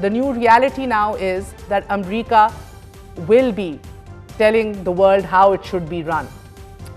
The new reality now is that America will be telling the world how it should be run.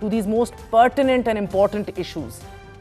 to these most pertinent and important issues।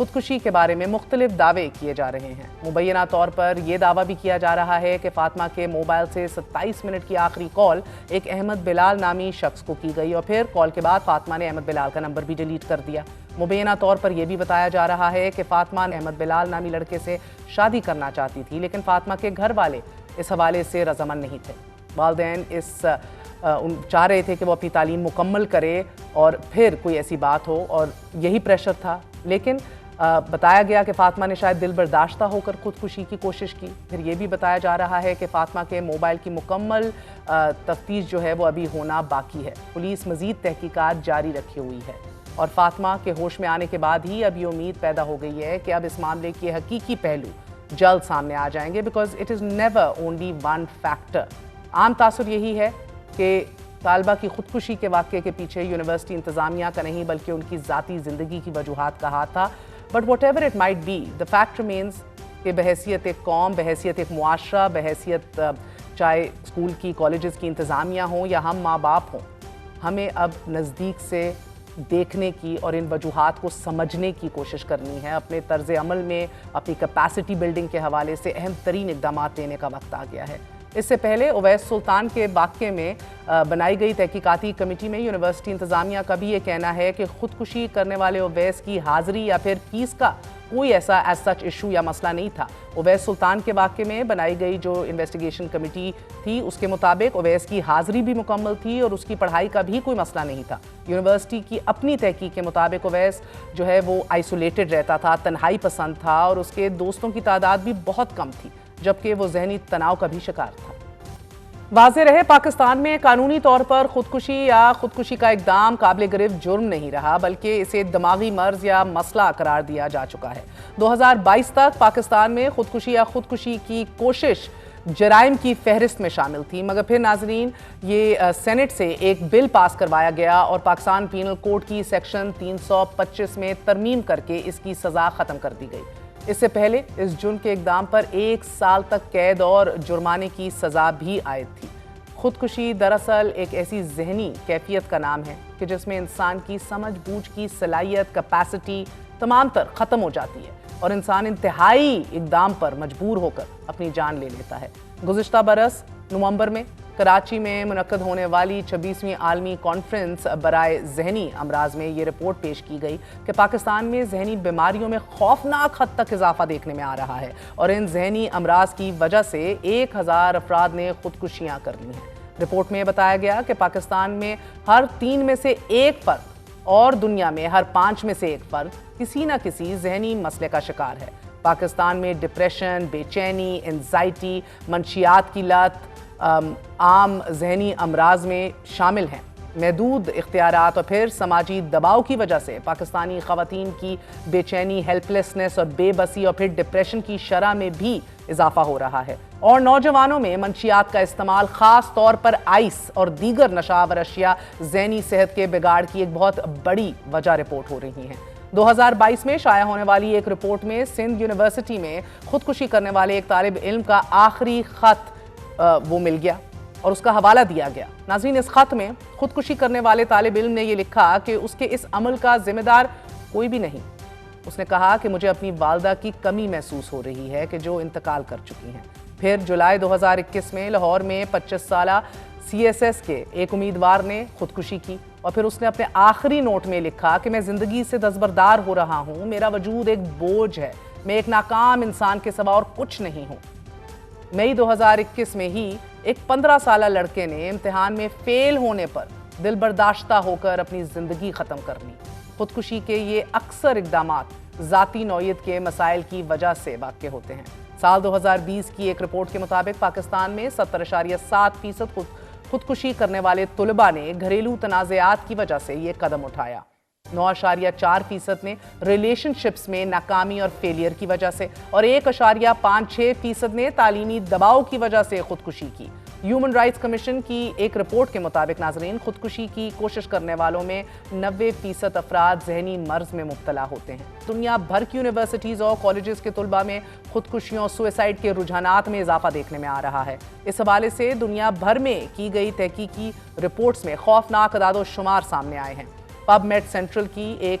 خودکشی کے بارے میں مختلف دعوے کیے جا رہے ہیں۔ مبینہ طور پر یہ دعویٰ بھی کیا جا رہا ہے کہ فاطمہ کے موبائل سے 27 منٹ کی آخری کال ایک احمد بلال نامی شخص کو کی گئی اور پھر کال کے بعد فاطمہ نے احمد بلال کا نمبر بھی ڈیلیٹ کر دیا۔ مبینہ طور پر یہ بھی بتایا جا رہا ہے کہ فاطمہ احمد بلال نامی لڑکے سے شادی کرنا چاہتی تھی، لیکن فاطمہ کے گھر والے اس حوالے سے رضامند نہیں تھے۔ والدین چاہ رہے تھے کہ وہ اپنی تعلیم مکمل کرے اور پھر کوئی ایسی بات ہو، اور یہی پریشر تھا، لیکن بتایا گیا کہ فاطمہ نے شاید دل برداشتہ ہو کر خودکشی کی کوشش کی۔ پھر یہ بھی بتایا جا رہا ہے کہ فاطمہ کے موبائل کی مکمل تفتیش جو ہے وہ ابھی ہونا باقی ہے۔ پولیس مزید تحقیقات جاری رکھی ہوئی ہے اور فاطمہ کے ہوش میں آنے کے بعد ہی اب یہ امید پیدا ہو گئی ہے کہ اب اس معاملے کے حقیقی پہلو جلد سامنے آ جائیں گے، because it is never only one factor. عام تاثر یہی ہے کہ طالبہ کی خودکشی کے واقعے کے پیچھے یونیورسٹی انتظامیہ کا نہیں بلکہ ان کی ذاتی زندگی کی وجوہات کا ہاتھ تھا۔ But whatever it might be, the fact remains کہ بحیثیت ایک قوم، بحیثیت ایک معاشرہ، بحیثیت چاہے اسکول کی کالجز کی انتظامیہ ہوں یا ہم ماں باپ ہوں، ہمیں اب نزدیک سے دیکھنے کی اور ان وجوہات کو سمجھنے کی کوشش کرنی ہے۔ اپنے طرز عمل میں اپنی کیپیسٹی بلڈنگ کے حوالے سے اہم ترین اقدامات لینے کا وقت آ گیا ہے۔ اس سے پہلے اویس سلطان کے واقعے میں بنائی گئی تحقیقاتی کمیٹی میں یونیورسٹی انتظامیہ کا بھی یہ کہنا ہے کہ خودکشی کرنے والے اویس کی حاضری یا پھر فیس کا کوئی ایسا ایز سچ ایشو یا مسئلہ نہیں تھا۔ اویس سلطان کے واقعے میں بنائی گئی جو انویسٹیگیشن کمیٹی تھی اس کے مطابق اویس کی حاضری بھی مکمل تھی اور اس کی پڑھائی کا بھی کوئی مسئلہ نہیں تھا۔ یونیورسٹی کی اپنی تحقیق کے مطابق اویس جو ہے وہ آئسولیٹڈ رہتا تھا، تنہائی پسند تھا اور اس کے دوستوں کی تعداد بھی بہت کم تھی، جبکہ وہ ذہنی تناؤ کا بھی شکار تھا۔ واضح رہے پاکستان میں قانونی طور پر خودکشی یا خودکشی کا اقدام قابل گرفت جرم نہیں رہا، بلکہ اسے دماغی مرض یا مسئلہ قرار دیا جا چکا ہے۔ 2022 تک پاکستان میں خودکشی یا خودکشی کی کوشش جرائم کی فہرست میں شامل تھی، مگر پھر ناظرین یہ سینٹ سے ایک بل پاس کروایا گیا اور پاکستان پینل کوڈ کی سیکشن 325 میں ترمیم کر کے اس کی سزا ختم کر دی گئی۔ اس سے پہلے اس جرم کے اقدام پر 1 سال تک قید اور جرمانے کی سزا بھی عائد تھی۔ خودکشی دراصل ایک ایسی ذہنی کیفیت کا نام ہے کہ جس میں انسان کی سمجھ بوجھ کی صلاحیت، کیپیسٹی تمام تر ختم ہو جاتی ہے اور انسان انتہائی اقدام پر مجبور ہو کر اپنی جان لے لیتا ہے۔ گزشتہ برس نومبر میں کراچی میں منعقد ہونے والی 26ویں عالمی کانفرنس برائے ذہنی امراض میں یہ رپورٹ پیش کی گئی کہ پاکستان میں ذہنی بیماریوں میں خوفناک حد تک اضافہ دیکھنے میں آ رہا ہے اور ان ذہنی امراض کی وجہ سے 1000 افراد نے خودکشیاں کر لی ہیں۔ رپورٹ میں بتایا گیا کہ پاکستان میں ہر 3 میں سے 1 فرد اور دنیا میں ہر 5 میں سے 1 فرد کسی نہ کسی ذہنی مسئلے کا شکار ہے۔ پاکستان میں ڈپریشن، بے چینی، انزائٹی، منشیات کی لت عام ذہنی امراض میں شامل ہیں۔ محدود اختیارات اور پھر سماجی دباؤ کی وجہ سے پاکستانی خواتین کی بے چینی، ہیلپ لیسنس اور بے بسی اور پھر ڈپریشن کی شرح میں بھی اضافہ ہو رہا ہے، اور نوجوانوں میں منشیات کا استعمال، خاص طور پر آئس اور دیگر نشاور اشیاء ذہنی صحت کے بگاڑ کی ایک بہت بڑی وجہ رپورٹ ہو رہی ہیں۔ 2022 میں شائع ہونے والی ایک رپورٹ میں سندھ یونیورسٹی میں خودکشی کرنے والے ایک طالب علم کا آخری خط وہ مل گیا اور اس کا حوالہ دیا گیا۔ ناظرین، اس خط میں خودکشی کرنے والے طالب علم نے یہ لکھا کہ اس کے اس عمل کا ذمہ دار کوئی بھی نہیں۔ اس نے کہا کہ مجھے اپنی والدہ کی کمی محسوس ہو رہی ہے کہ جو انتقال کر چکی ہیں۔ پھر جولائی 2021 میں لاہور میں 25 سالہ CSS کے ایک امیدوار نے خودکشی کی اور پھر اس نے اپنے آخری نوٹ میں لکھا کہ میں زندگی سے دستبردار ہو رہا ہوں، میرا وجود ایک بوجھ ہے، میں ایک ناکام انسان کے سوا اور کچھ نہیں ہوں۔ مئی 2021 میں ہی ایک 15 سالہ لڑکے نے امتحان میں فیل ہونے پر دل برداشتہ ہو کر اپنی زندگی ختم کر لی۔ خودکشی کے یہ اکثر اقدامات ذاتی نوعیت کے مسائل کی وجہ سے واقع ہوتے ہیں۔ سال 2020 کی ایک رپورٹ کے مطابق پاکستان میں 70.7% خودکشی کرنے والے طلباء نے گھریلو تنازعات کی وجہ سے یہ قدم اٹھایا۔ 9.4% نے ریلیشن شپس میں ناکامی اور فیلئر کی وجہ سے اور 1.56% نے تعلیمی دباؤ کی وجہ سے خودکشی کی۔ ہیومن رائٹس کمیشن کی ایک رپورٹ کے مطابق ناظرین، خودکشی کی کوشش کرنے والوں میں 90% افراد ذہنی مرض میں مبتلا ہوتے ہیں۔ دنیا بھر کی یونیورسٹیز اور کالجز کے طلباء میں خودکشیوں، سوئسائڈ کے رجحانات میں اضافہ دیکھنے میں آ رہا ہے۔ اس حوالے سے دنیا بھر میں کی گئی تحقیقی رپورٹس میں خوفناک اعداد و شمار سامنے آئے ہیں۔ پب میڈ سینٹرل کی ایک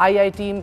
IIT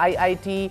IIT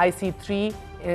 IC3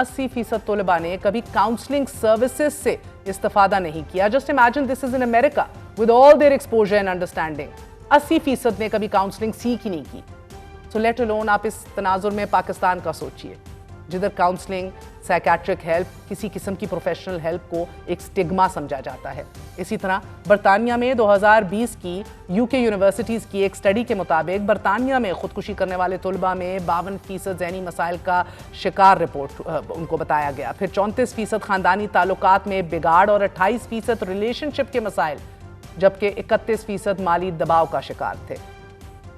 80% طلباء نے کبھی کاؤنسلنگ سروسز سے استفادہ نہیں کیا. Just imagine this is in America with all their exposure and understanding. 80% نے کبھی کاؤنسلنگ سیکھ ہی نہیں کی. سو لیٹ الون آپ اس تناظر میں پاکستان کا سوچئے, جدھر کاؤنسلنگ, سائیکیٹرک ہیلپ, کسی قسم کی پروفیشنل ہیلپ کو ایک سٹگما سمجھا جاتا ہے. اسی طرح برطانیہ میں 2020 کی یو کے یونیورسٹیز کی ایک سٹڈی کے مطابق برطانیہ میں خودکشی کرنے والے طلباء میں 52% ذہنی مسائل کا شکار رپورٹ ان کو بتایا گیا. پھر 34% خاندانی تعلقات میں بگاڑ اور 28% ریلیشن شپ کے مسائل, جبکہ 31% مالی دباؤ کا شکار تھے.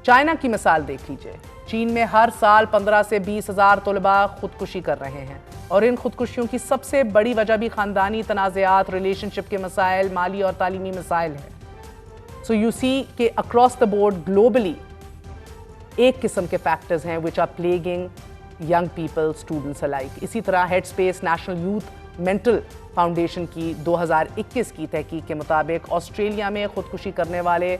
چائنا کی مثال دیکھ لیجئے. چین میں ہر سال 15 سے 20 ہزار طلباء خودکشی کر رہے ہیں, اور ان خودکشیوں کی سب سے بڑی وجہ بھی خاندانی تنازعات, ریلیشن شپ کے مسائل, مالی اور تعلیمی مسائل ہیں. سو یو سی کہ اکراس دا بورڈ گلوبلی ایک قسم کے فیکٹرز ہیں which are plaguing young people, students alike. اسی طرح Headspace national youth mental foundation کی 2021 کی تحقیق کے مطابق آسٹریلیا میں خودکشی کرنے والے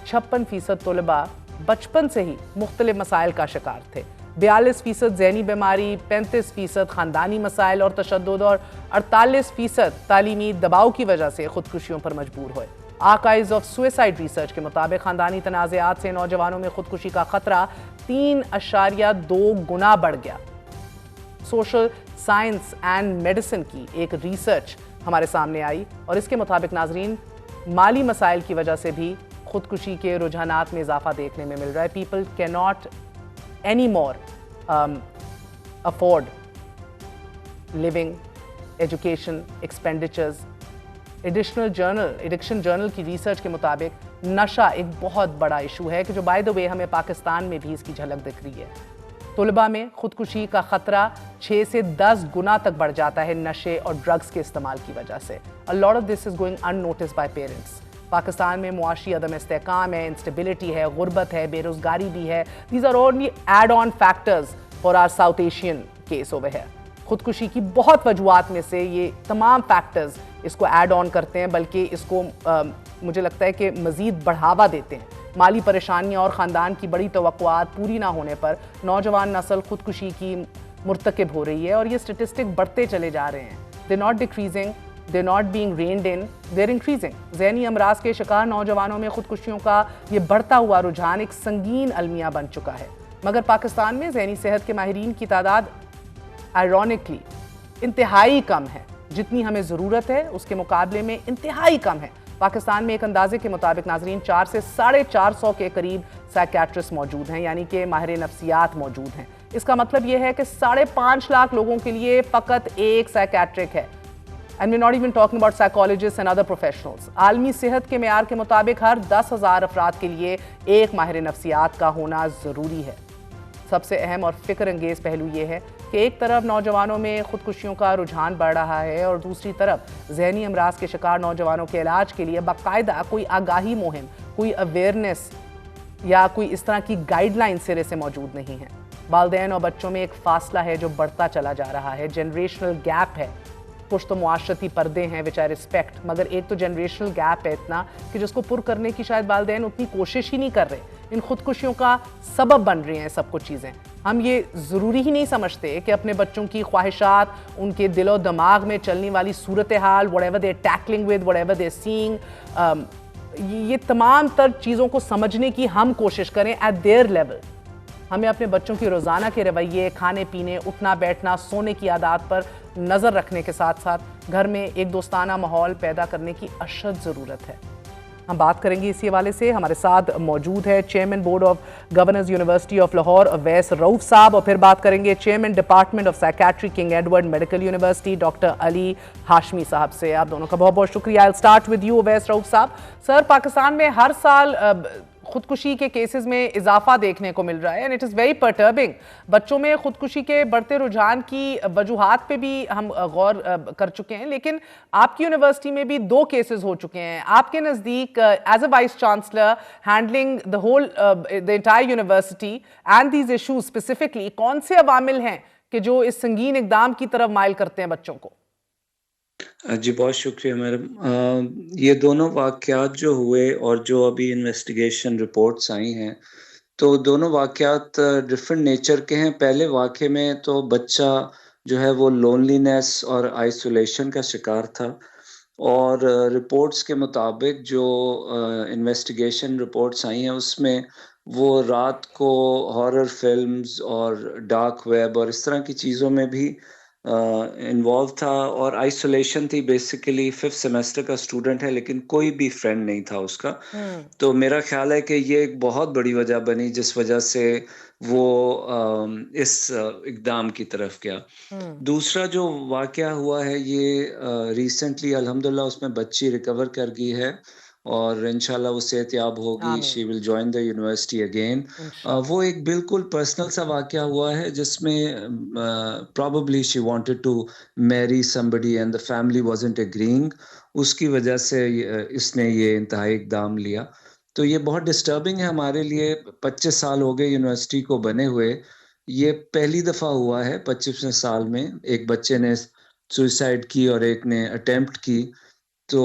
56% طلباء بچپن سے ہی مختلف مسائل کا شکار تھے. 42% ذہنی بیماری, 35% خاندانی مسائل اور تشدد, اور 48% تعلیمی دباؤ کی وجہ سے خودکشیوں پر مجبور ہوئے. آرکائیوز آف سوئسائڈ ریسرچ کے مطابق خاندانی تنازعات سے نوجوانوں میں خودکشی کا خطرہ 3.2 گنا بڑھ گیا. سوشل سائنس اینڈ میڈیسن کی ایک ریسرچ ہمارے سامنے آئی, اور اس کے مطابق ناظرین مالی مسائل کی وجہ سے بھی خودکشی کے رجحانات میں اضافہ دیکھنے میں مل رہا ہے. پیپل کی not any more afford living, education expenditures. Addiction journal کی ریسرچ کے مطابق نشہ ایک بہت بڑا ایشو ہے کہ جو بائی دا وے ہمیں پاکستان میں بھی اس کی جھلک دکھ رہی ہے. طلباء میں خودکشی کا خطرہ 6 سے 10 گنا تک بڑھ جاتا ہے نشے اور ڈرگز کے استعمال کی وجہ سے. A lot of this is going unnoticed by parents. Pakistan میں معاشی عدم استحکام ہے, انسٹیبلٹی ہے, غربت ہے, بے روزگاری بھی ہے. These are only add-on factors for our South Asian case over here. خودکشی کی بہت وجوہات میں سے یہ تمام فیکٹرز اس کو ایڈ آن کرتے ہیں, بلکہ اس کو مجھے لگتا ہے کہ مزید بڑھاوا دیتے ہیں. مالی پریشانیاں اور خاندان کی بڑی توقعات پوری نہ ہونے پر نوجوان نسل خودکشی کی مرتکب ہو رہی ہے, اور یہ سٹیٹسٹک بڑھتے چلے جا رہے ہیں. They're not decreasing, they're not being reined in, they're increasing. ذہنی امراض کے شکار نوجوانوں میں خودکشیوں کا یہ بڑھتا ہوا رجحان ایک سنگین المیہ بن چکا ہے. مگر پاکستان میں ذہنی صحت کے ماہرین کی تعداد آئرونکلی انتہائی کم ہے. جتنی ہمیں ضرورت ہے اس کے مقابلے میں انتہائی کم ہے. پاکستان میں ایک اندازے کے مطابق ناظرین 400 سے 450 کے قریب سائیکیٹرسٹ موجود ہیں, یعنی کہ ماہر نفسیات موجود ہیں. اس کا مطلب یہ ہے کہ 5.5 لاکھ لوگوں کے لیے فقط ایک سائیکیٹرک ہے. And we're not even talking about psychologists and other professionals. عالمی صحت کے معیار کے مطابق ہر 10,000 افراد کے لیے ایک ماہر نفسیات کا ہونا ضروری ہے. سب سے اہم اور فکر انگیز پہلو یہ ہے کہ ایک طرف نوجوانوں میں خودکشیوں کا رجحان بڑھ رہا ہے, اور دوسری طرف ذہنی امراض کے شکار نوجوانوں کے علاج کے لیے باقاعدہ کوئی آگاہی مہم, کوئی اویئرنیس یا کوئی اس طرح کی گائیڈ لائن سرے سے موجود نہیں ہے. والدین اور بچوں میں ایک فاصلہ ہے جو بڑھتا چلا جا رہا ہے. جنریشنل گیپ ہے. کچھ تو معاشرتی پردے ہیں which I respect, مگر ایک تو جنریشنل گیپ ہے اتنا کہ جس کو پر کرنے کی شاید والدین اتنی کوشش ہی نہیں کر رہے. ان خودکشیوں کا سبب بن رہی ہیں سب کچھ چیزیں. ہم یہ ضروری ہی نہیں سمجھتے کہ اپنے بچوں کی خواہشات, ان کے دل و دماغ میں چلنے والی صورتحال, whatever they're tackling with, whatever they're seeing, یہ تمام تر چیزوں کو سمجھنے کی ہم کوشش کریں at their level. ہمیں اپنے بچوں کی روزانہ کے رویے, کھانے پینے, اٹھنا بیٹھنا, سونے کی عادات پر نظر رکھنے کے ساتھ ساتھ گھر میں ایک دوستانہ ماحول پیدا کرنے کی اشد ضرورت ہے. ہم بات کریں گے اسی حوالے سے. ہمارے ساتھ موجود ہے chairman board of governors university of Lahore Awais Rauf Sahab, اور پھر بات کریں گے chairman department of psychiatry King Edward medical university doctor Ali Hashmi Sahab سے. آپ دونوں کا بہت بہت شکریہ. I'll start with you Owais Rauf صاحب. سر, پاکستان میں ہر سال خودکشی کے کیسز میں اضافہ دیکھنے کو مل رہا ہے, and it is very perturbing. بچوں میں خودکشی کے بڑھتے رجحان کی وجوہات پہ بھی ہم غور کر چکے ہیں, لیکن آپ کی یونیورسٹی میں بھی 2 کیسز ہو چکے ہیں. آپ کے نزدیک as a vice chancellor handling the entire university and these issues specifically, کون سے عوامل ہیں کہ جو اس سنگین اقدام کی طرف مائل کرتے ہیں بچوں کو؟ جی بہت شکریہ میڈم. یہ دونوں واقعات جو ہوئے اور جو ابھی انویسٹیگیشن رپورٹس آئی ہیں, تو دونوں واقعات ڈفرینٹ نیچر کے ہیں. پہلے واقعے میں تو بچہ جو ہے وہ لونلینس اور آئسولیشن کا شکار تھا. اور رپورٹس کے مطابق جو انویسٹیگیشن رپورٹس آئی ہیں اس میں وہ رات کو ہارر فلمز اور ڈارک ویب اور اس طرح کی چیزوں میں بھی انوالو تھا, اور آئسولیشن تھی. بیسیکلی 5th سیمسٹر کا اسٹوڈنٹ ہے لیکن کوئی بھی فرینڈ نہیں تھا اس کا. تو میرا خیال ہے کہ یہ ایک بہت بڑی وجہ بنی جس وجہ سے وہ اس اقدام کی طرف گیا. دوسرا جو واقعہ ہوا ہے یہ ریسنٹلی الحمدللہ اس میں بچی ریکور کر گئی ہے اور انشاءاللہ وہ صحت یاب ہوگی. She will join the university again. وہ ایک بالکل پرسنل سا واقعہ ہوا ہے جس میں probably she wanted to marry somebody and the family wasn't agreeing. اس کی وجہ سے اس نے یہ انتہائی اقدام لیا. تو یہ بہت ڈسٹربنگ ہے ہمارے لیے. 25 سال ہو گئے یونیورسٹی کو بنے ہوئے, یہ پہلی دفعہ ہوا ہے 25 سال میں ایک بچے نے سوئسائڈ کی اور ایک نے اٹیمپٹ کی. تو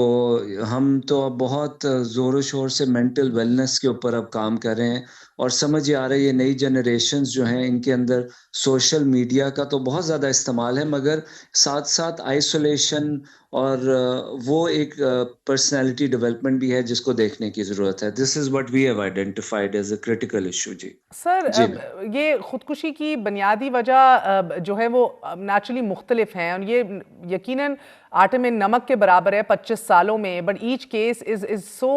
ہم تو اب بہت زور و شور سے مینٹل ویلنس کے اوپر اب کام کر رہے ہیں, اور سمجھ آ رہا ہے یہ نئی جنریشنز جو ہیں ان کے اندر سوشل میڈیا کا تو بہت زیادہ استعمال ہے, مگر ساتھ ساتھ آئسولیشن اور وہ ایک پرسنالٹی ڈیولپمنٹ بھی ہے جس کو دیکھنے کی ضرورت ہے. This is what we have identified as a critical issue. جی سر, یہ خودکشی کی بنیادی وجہ جو ہے وہ نیچرلی مختلف ہیں, اور یہ یقیناً آٹے میں نمک کے برابر ہے 25 سالوں میں, but each case is so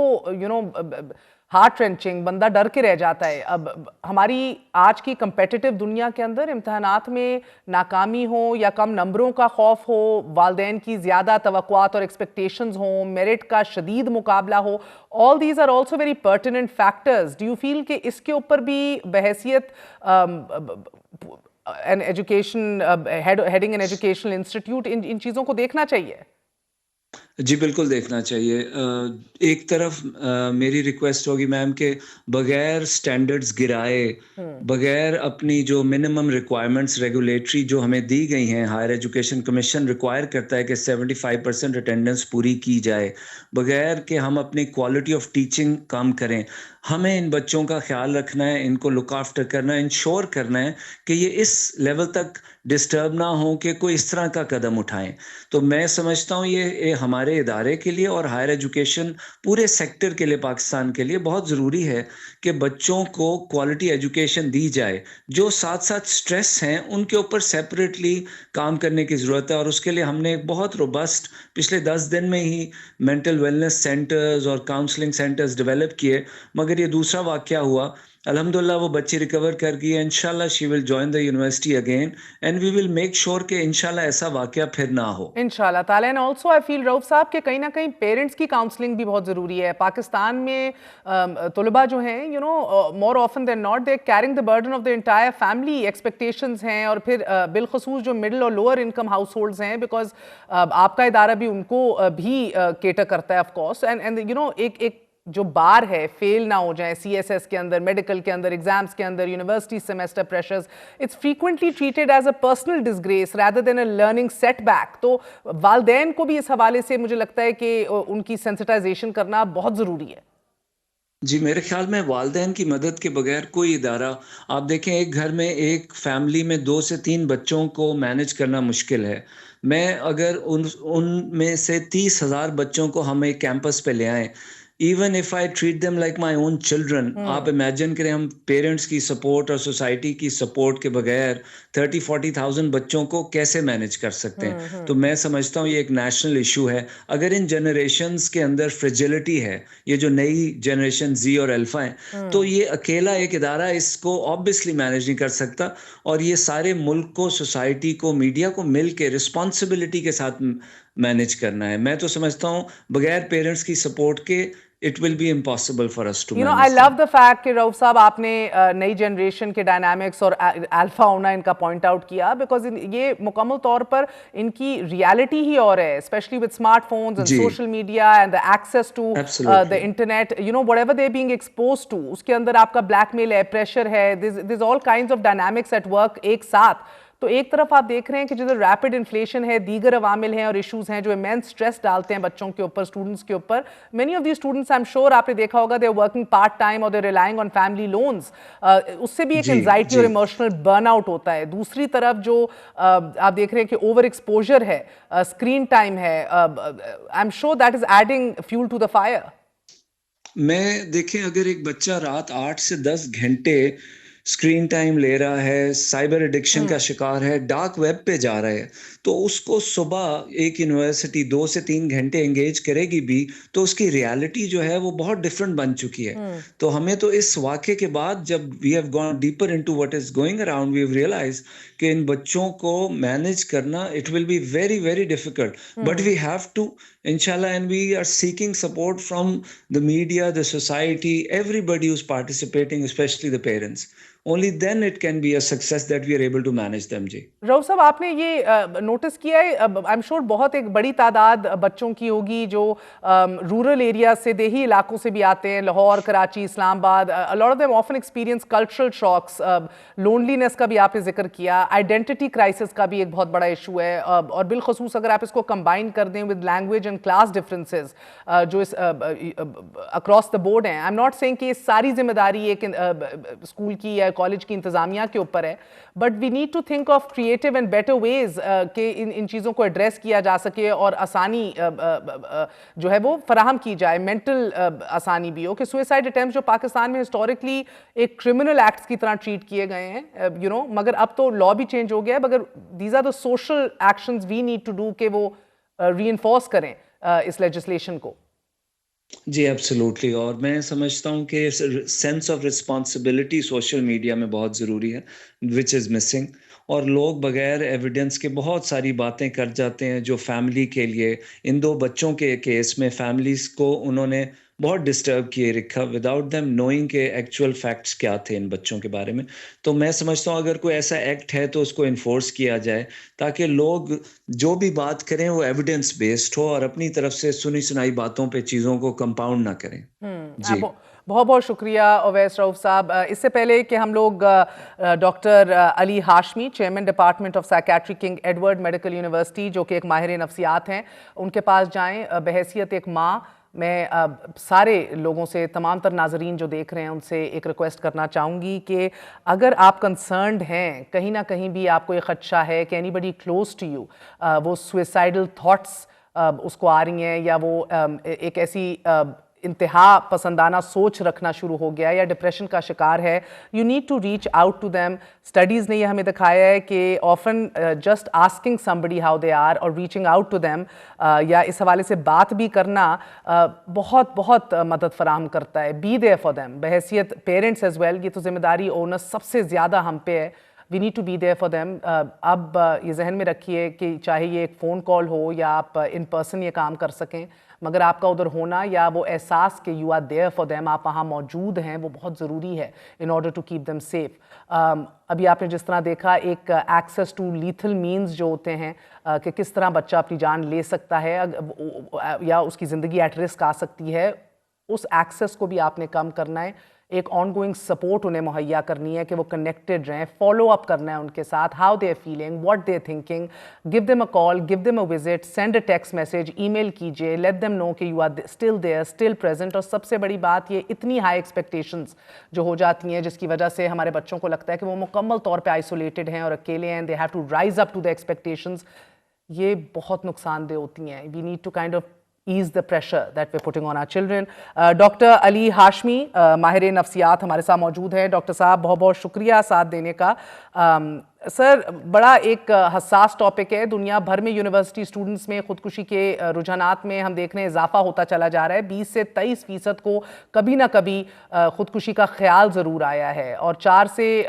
heart wrenching, بندہ ڈر کے رہ جاتا ہے. اب ہماری آج کی کمپیٹیٹو دنیا کے اندر امتحانات میں ناکامی ہو یا کم نمبروں کا خوف ہو, والدین کی زیادہ توقعات اور ایکسپیکٹیشنز ہوں, میرٹ کا شدید مقابلہ ہو, all these are also very pertinent factors. Do you feel کہ اس کے اوپر بھی بحیثیت an education heading an educational institute ان چیزوں کو دیکھنا چاہیے؟ جی بالکل دیکھنا چاہیے. ایک طرف میری ریکویسٹ ہوگی میم کہ بغیر سٹینڈرڈز گرائے, بغیر اپنی جو منیمم ریکوائرمنٹس ریگولیٹری جو ہمیں دی گئی ہیں, ہائر ایجوکیشن کمیشن ریکوائر کرتا ہے کہ 75% اٹینڈنس پوری کی جائے, بغیر کہ ہم اپنی کوالٹی آف ٹیچنگ کم کریں, ہمیں ان بچوں کا خیال رکھنا ہے, ان کو لک آفٹر کرنا ہے, انشور کرنا ہے کہ یہ اس لیول تک ڈسٹرب نہ ہو کہ کوئی اس طرح کا قدم اٹھائیں. تو میں سمجھتا ہوں یہ ہمارے ادارے کے لیے اور ہائر ایجوکیشن پورے سیکٹر کے لیے, پاکستان کے لیے بہت ضروری ہے کہ بچوں کو کوالٹی ایجوکیشن دی جائے. جو ساتھ ساتھ سٹریس ہیں ان کے اوپر سیپریٹلی کام کرنے کی ضرورت ہے, اور اس کے لیے ہم نے ایک بہت روبسٹ پچھلے 10 دن میں ہی مینٹل ویلنس سینٹرز اور کاؤنسلنگ سینٹرز ڈیولپ کیے. مگر یہ دوسرا واقعہ ہوا, الحمدللہ وہ بچی ریکور کر گئی ہے. انشاءاللہ she will join the university again and we will make sure کہ انشاءاللہ ایسا واقعہ پھر نہ ہو انشاءاللہ تعالیٰ. اینڈ آلسو آئی فیل رؤف صاحب کہ کہیں نہ کہیں پیرنٹس کی کاؤنسلنگ بھی بہت ضروری ہے. پاکستان میں طلباء جو ہیں more often than not they carrying the burden of the entire family, expectations ہیں, اور پھر بالخصوص جو مڈل اور لوور انکم ہاؤس ہولڈز ہیں, بیکاز آپ کا ادارہ بھی ان کو بھی کیٹر کرتا ہے آف کورس. اینڈ ایک جو بار ہے فیل نہ ہو جائیں سی ایس ایس کے اندر, میڈیکل کے اندر, ایگزامس کے اندر, university semester pressures, it's frequently treated as a personal disgrace rather than a learning setback. تو والدین کو بھی اس حوالے سے مجھے لگتا ہے کہ ان کی سینسٹائزیشن کرنا بہت ضروری ہے. جی میرے خیال میں والدین کی مدد کے بغیر کوئی ادارہ, آپ دیکھیں ایک گھر میں ایک فیملی میں 2 سے 3 بچوں کو مینج کرنا مشکل ہے. میں اگر ان میں سے 30,000 بچوں کو ہم ایک کیمپس پہ لے آئیں, even if I treat them like my own children, آپ امیجن کریں ہم پیرنٹس کی سپورٹ اور سوسائٹی کی سپورٹ کے بغیر 30,000-40,000 بچوں کو کیسے مینج کر سکتے ہیں. تو میں سمجھتا ہوں یہ ایک نیشنل ایشو ہے. اگر ان جنریشنز کے اندر فریجلٹی ہے, یہ جو نئی جنریشن زی اور الفا ہیں, تو یہ اکیلا ایک ادارہ اس کو آبویسلی مینج نہیں کر سکتا, اور یہ سارے ملک کو, سوسائٹی کو, میڈیا کو مل کے رسپانسبلٹی کے ساتھ مینج کرنا ہے. میں تو سمجھتا ہوں بغیر پیرنٹس کی سپورٹ کے it will be impossible for us to manage. I love the fact کہ رؤف صاحب آپ نے نئی جنریشن کے ڈائنامکس اور الفا ہونا ان کا پوائنٹ آؤٹ کیا, بیکاز یہ مکمل طور پر ان کی ریالٹی ہی اور ہے, especially with smartphones and social media and the access to the internet, whatever they're being exposed to, اس کے اندر آپ کا بلیک میل ہے, پریشر ہے, there's all kinds of dynamics at work ایک ساتھ. تو ایک طرف آپ دیکھ رہے ہیں کہ جدھر ریپڈ انفلیشن ہے, دیگر عوامل ہیں اور ایشوز ہیں جو امینس اسٹریس ڈالتے ہیں بچوں کے اوپر, اسٹوڈنٹس کے اوپر. Many of the students I am sure آپ نے دیکھا ہوگا they are working part time اور they relying on family loans, اس سے بھی ایک انزائٹی اور ایموشنل برن آؤٹ ہوتا ہے. دوسری طرف جو آپ دیکھ رہے ہیں کہ اوور ایکسپوجر ہے, اسکرین ٹائم ہے, I am sure that is adding fuel to the fire. میں دیکھیں اگر ایک بچہ رات 8 سے 10 گھنٹے اسکرین ٹائم لے رہا ہے, سائبر ایڈکشن کا شکار ہے, ڈارک ویب پہ جا رہا ہے, تو اس کو صبح ایک یونیورسٹی 2 سے 3 گھنٹے انگیج کرے گی بھی تو اس کی ریالٹی جو ہے وہ بہت ڈفرنٹ بن چکی ہے. تو ہمیں تو اس واقعے کے بعد جب we have gone deeper into what is going around, we have realise کہ ان بچوں کو مینج کرنا it will be very very difficult, but we have to inshallah, and we are seeking support from the media, the society, everybody who's participating, especially the parents. Only then it can be a success that we are able to manage them. جی رؤف صاحب, آپ نے یہ notice کیا ہے, I am sure بہت ایک بڑی تعداد بچوں کی ہوگی جو رورل ایریا سے, دیہی علاقوں سے بھی آتے ہیں, لاہور, کراچی, اسلام آباد. a lot of them often experience cultural shocks, loneliness کا بھی آپ نے ذکر کیا, آئیڈینٹی کرائسس کا بھی ایک بہت بڑا ایشو ہے, اور بالخصوص اگر آپ اس کو کمبائن کر دیں with language and class differences جو اکراس دا بورڈ ہیں. آئی ایم ناٹ سیئنگ کہ یہ ساری ذمہ داری ایک اسکول کی یا کالج کی انتظامیہ کے اوپر ہے, but we need to think of creative and better ways کہ ان چیزوں کو ایڈریس کیا جا سکے اور آسانی جو ہے وہ فراہم کی جائے, مینٹل آسانی بھی ہو. کہ سوئسائڈ اٹیمپٹس جو پاکستان میں ہسٹوریکلی ایک کرمنل ایکٹس کی طرح ٹریٹ کیے گئے ہیں, یو نو, مگر اب تو لا بھی چینج ہو گیا ہے, مگر these are the social actions we need to do کہ وہ ری انفورس کریں اس لیجسلیشن کو. جی ایبسلیوٹلی, اور میں سمجھتا ہوں کہ sense of responsibility social media میں بہت ضروری ہے, وچ از مسنگ. اور لوگ بغیر ایویڈنس کے بہت ساری باتیں کر جاتے ہیں جو فیملی کے لیے, ان 2 بچوں کے کیس میں فیملیز کو انہوں نے بہت ڈسٹرب کیے رکھا وداؤٹ دیم نوئنگ کہ ایکچوئل فیکٹس کیا تھے ان بچوں کے بارے میں. تو میں سمجھتا ہوں اگر کوئی ایسا ایکٹ ہے تو اس کو انفورس کیا جائے تاکہ لوگ جو بھی بات کریں وہ ایویڈنس بیسڈ ہو اور اپنی طرف سے سنی سنائی باتوں پہ چیزوں کو کمپاؤنڈ نہ کریں. جی بہت بہت شکریہ اویس رؤف صاحب. اس سے پہلے کہ ہم لوگ doctor Ali Hashmi, chairman department of psychiatry King Edward medical university, جو کہ ایک ماہر نفسیات ہیں, ان کے پاس جائیں, بحیثیت ایک ماں میں سارے لوگوں سے, تمام تر ناظرین جو دیکھ رہے ہیں ان سے ایک ریکویسٹ کرنا چاہوں گی کہ اگر آپ کنسرنڈ ہیں, کہیں نہ کہیں بھی آپ کو یہ خدشہ ہے کہ anybody close to you وہ سوئسائڈل تھاٹس اس کو آ رہی ہیں, یا وہ ایک ایسی انتہا پسندانہ سوچ رکھنا شروع ہو گیا یا ڈپریشن کا شکار ہے, you need to reach out to them. Studies نے یہ ہمیں دکھایا ہے کہ often just asking somebody how they are اور ریچنگ آؤٹ ٹو دیم یا اس حوالے سے بات بھی کرنا بہت بہت مدد فراہم کرتا ہے. بی دیئر فار دیم, بحیثیت پیرنٹس ایز ویل, یہ تو ذمہ داری اونس سب سے زیادہ ہم پہ ہے. We need to be there for them. اب یہ ذہن میں رکھیے کہ چاہے یہ ایک فون کال ہو یا آپ ان پرسن یہ کام کر سکیں, مگر آپ کا ادھر ہونا یا وہ احساس کہ you are there for them, آپ وہاں موجود ہیں, وہ بہت ضروری ہے in order to keep them safe. ابھی آپ نے جس طرح دیکھا ایک ایکسیس ٹو لیتھل مینز جو ہوتے ہیں کہ کس طرح بچہ اپنی جان لے سکتا ہے یا اس کی زندگی ایٹ رسک آ سکتی ہے, اس ایکسیس کو بھی آپ نے کم کرنا ہے. ایک آن گوئنگ سپورٹ انہیں مہیا کرنی ہے کہ وہ کنیکٹڈ رہیں, فالو اپ کرنا ہے ان کے ساتھ, how they are feeling, what they are thinking. Give them a call, give them a visit, send a text message, email کیجیے, لیٹ دیم نو کہ you are still there, still present. اور سب سے بڑی بات یہ اتنی high expectations جو ہو جاتی ہیں جس کی وجہ سے ہمارے بچوں کو لگتا ہے کہ وہ مکمل طور پہ آئسولیٹڈ ہیں اور اکیلے ہیں, they have to rise up to the expectations, یہ بہت نقصان دہ ہوتی ہیں. We need to kind of ease the pressure that we're putting on our children. Doctor Ali Hashmi, ماہر نفسیات, ہمارے ساتھ موجود ہیں. ڈاکٹر صاحب بہت بہت شکریہ ساتھ دینے کا. سر, بڑا ایک حساس ٹاپک ہے. دنیا بھر میں یونیورسٹی اسٹوڈنٹس میں خودکشی کے رجحانات میں ہم دیکھ رہے ہیں اضافہ ہوتا چلا جا رہا ہے. 20 سے 23% کو کبھی نہ کبھی خودکشی کا خیال ضرور آیا ہے, اور 4 سے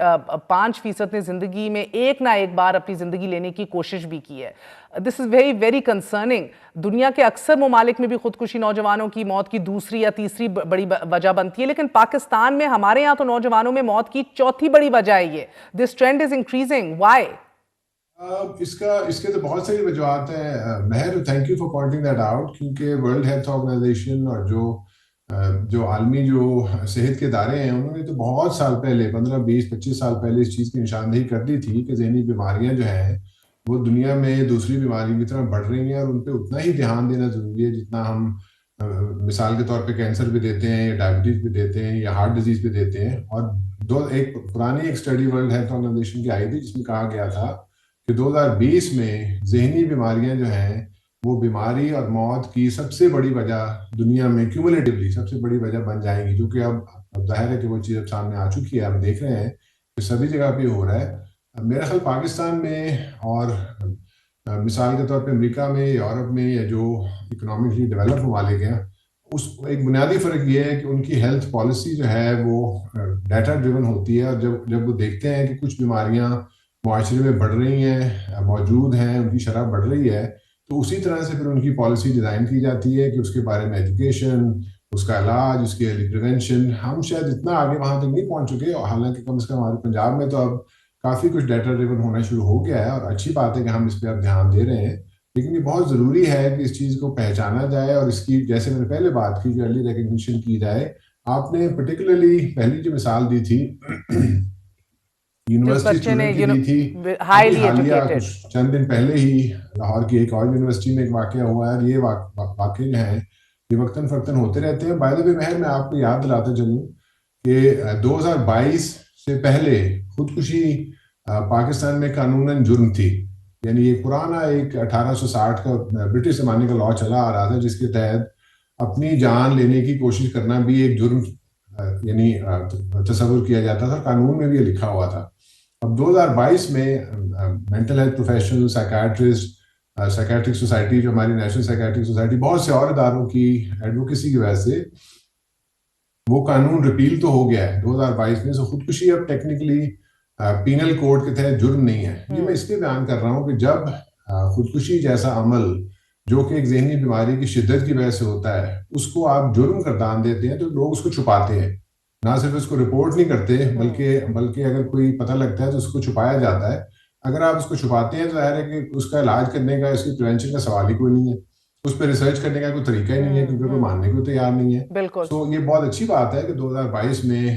5% نے زندگی میں ایک نہ ایک بار اپنی زندگی لینے کی کوشش بھی کی ہے. This is very very concerning. دنیا کے اکثر ممالک میں بھی خودکشی نوجوانوں کی موت کی دوسری یا تیسری بڑی وجہ بنتی ہے, لیکن پاکستان میں, ہمارے یہاں تو نوجوانوں میں موت کی چوتھی بڑی وجہ ہے یہ. This trend is increasing. Why? اس کے تو بہت ساری وجوہات ہیں. Mehr, thank you for pointing that out, کیونکہ ورلڈ ہیلتھ آرگنائزیشن اور جو جو عالمی جو صحت کے ادارے ہیں انہوں نے تو بہت سال پہلے 15 20 25 سال پہلے اس چیز کی نشاندہی کر دی تھی کہ ذہنی بیماریاں جو ہیں وہ دنیا میں دوسری بیماریوں کی طرح بڑھ رہی ہیں اور ان پہ اتنا ہی دھیان دینا ضروری ہے جتنا ہم مثال کے طور پہ کینسر پہ دیتے ہیں یا ڈائبٹیز پہ دیتے ہیں یا ہارٹ ڈیزیز پہ دیتے ہیں. اور ایک پرانی اسٹڈی ورلڈ ہیلتھ آرگنائزیشن کی آئی تھی جس میں کہا گیا تھا کہ 2020 میں ذہنی بیماریاں جو ہیں وہ بیماری اور موت کی سب سے بڑی وجہ دنیا میں کیومولیٹیولی سب سے بڑی وجہ بن جائیں گی, کیونکہ اب ظاہر ہے کہ وہ چیز اب سامنے آ چکی ہے, ہم دیکھ رہے ہیں کہ سبھی جگہ پہ ہو رہا ہے. میرا خیال پاکستان میں اور مثال کے طور پہ امریکہ میں, یورپ میں, یا جو اکنامکلی ڈیولپ ممالک ہیں, اس ایک بنیادی فرق یہ ہے کہ ان کی ہیلتھ پالیسی جو ہے وہ ڈیٹا ڈریون ہوتی ہے, اور جب وہ دیکھتے ہیں کہ کچھ بیماریاں معاشرے میں بڑھ رہی ہیں, موجود ہیں, ان کی شرح بڑھ رہی ہے, تو اسی طرح سے پھر ان کی پالیسی ڈیزائن کی جاتی ہے کہ اس کے بارے میں ایجوکیشن, اس کا علاج, اس کی ارلی پریونشن. ہم شاید اتنا آگے وہاں تک نہیں پہنچ چکے, حالانکہ کم از کم ہمارے پنجاب میں تو اب کافی کچھ ڈیٹا ڈریون ہونا شروع ہو گیا ہے, اور اچھی بات ہے کہ ہم اس پہ اب دھیان دے رہے ہیں. لیکن یہ بہت ضروری ہے کہ اس چیز کو پہچانا جائے, اور اس کی جیسے میں نے پہلے بات کی کہ ارلی ریکگنیشن کی جائے. آپ نے پرٹیکولرلی پہلی جو مثال دی تھی یونیورسٹی اسٹوڈنٹ کی دی تھی, حالیہ کچھ چند دن پہلے ہی لاہور کی ایک اور یونیورسٹی میں ایک واقعہ ہوا ہے, اور یہ واقعے جو ہیں یہ وقتاً فوقتاً ہوتے رہتے ہیں. بائی دی وے مہر, میں آپ کو یاد دلاتا چلوں کہ 2022 سے پہلے خودکشی پاکستان میں قانوناً جرم تھی. یعنی یہ پرانا ایک 1860 کا برٹش زمانے کا لاء چلا آ رہا تھا جس کے تحت اپنی جان لینے کی کوشش کرنا بھی ایک جرم یعنی تصور کیا جاتا تھا, قانون میں بھی یہ لکھا ہوا تھا. اب 2022 میں mental health professional, psychiatrist, psychiatric society جو ہماری نیشنل سائیکیٹرک سوسائٹی, بہت سے اور اداروں کی ایڈوکیسی کی وجہ سے وہ قانون ریپیل تو ہو گیا ہے 2022 میں. خودکشی اب ٹیکنیکلی پینل کوڈ کے تحت جرم نہیں ہے. یہ میں اس لیے بیان کر رہا ہوں کہ جب خودکشی جیسا عمل جو کہ ایک ذہنی بیماری کی شدت کی وجہ سے ہوتا ہے اس کو آپ جرم قرار دیتے ہیں تو لوگ اس کو چھپاتے ہیں, نہ صرف اس کو رپورٹ نہیں کرتے بلکہ اگر کوئی پتہ لگتا ہے تو اس کو چھپایا جاتا ہے. اگر آپ اس کو چھپاتے ہیں تو ظاہر ہے کہ اس کا علاج کرنے کا, اس کی پریونشن کا سوال ہی کوئی نہیں ہے, اس پہ ریسرچ کرنے کا کوئی طریقہ ہی نہیں ہے, کیونکہ کوئی ماننے کو تیار نہیں ہے. بالکل. تو یہ بہت اچھی بات ہے کہ 2022 میں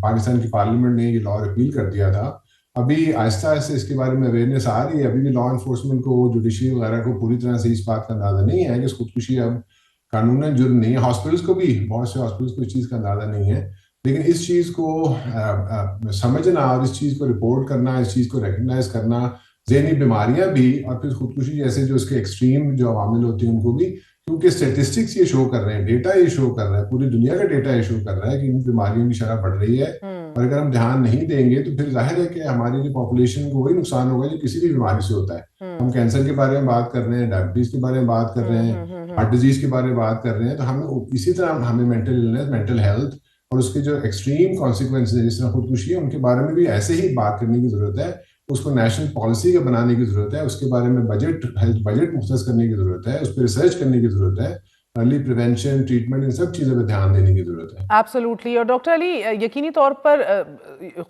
پاکستان کی پارلیمنٹ نے یہ لاء ریپیل کر دیا تھا. ابھی آہستہ آہستہ اس کے بارے میں اویئرنیس آ رہی ہے. ابھی بھی لاء انفورسمنٹ کو, جوڈیشری وغیرہ کو پوری طرح سے اس بات کا اندازہ نہیں ہے کہ خودکشی اب قانوناً جرم نہیں ہے. ہاسپٹلس کو بھی, بہت سے ہاسپٹلس کو اس چیز کا اندازہ نہیں ہے, لیکن اس چیز کو سمجھنا اور اس چیز کو رپورٹ کرنا, اس چیز کو ریکگنائز کرنا, ذہنی بیماریاں بھی اور پھر خودکشی جیسے جو اس کے ایکسٹریم جو عوامل ہوتے ہیں ان کو بھی, کیونکہ اسٹیٹسٹکس یہ شو کر رہے ہیں, ڈیٹا یہ شو کر رہا ہے, پوری دنیا کا ڈیٹا یہ شو کر رہا ہے کہ ان بیماریوں کی شرح بڑھ رہی ہے. اور اگر ہم دھیان نہیں دیں گے تو پھر ظاہر ہے کہ ہماری جو پاپولیشن کو وہی نقصان ہوگا جو کسی بھی بیماری سے ہوتا ہے. ہم کینسر کے بارے میں بات کر رہے ہیں, ڈائبٹیز کے بارے میں بات کر رہے ہیں, ہارٹ ڈیزیز کے بارے میں بات کر رہے ہیں, تو ہمیں اسی طرح ہمیں مینٹل النیس, مینٹل ہیلتھ اور اس کے جو ایکسٹریم کانسیکوینسز ہیں جس طرح خودکشی ہے ان کے بارے میں بھی ایسے ہی بات کرنے کی ضرورت ہے. اس کو نیشنل پالیسی کا بنانے کی ضرورت ہے, اس کے بارے میں ہیلتھ بجٹ مختص کرنے کی ضرورت ہے, اس پہ ریسرچ کرنے کی ضرورت ہے, ارلی پریونشن, ٹریٹمنٹ, ان سب چیزوں پہ دھیان دینے کی ضرورت ہے. ایبسولوٹلی. اور ڈاکٹر علی, یقینی طور پر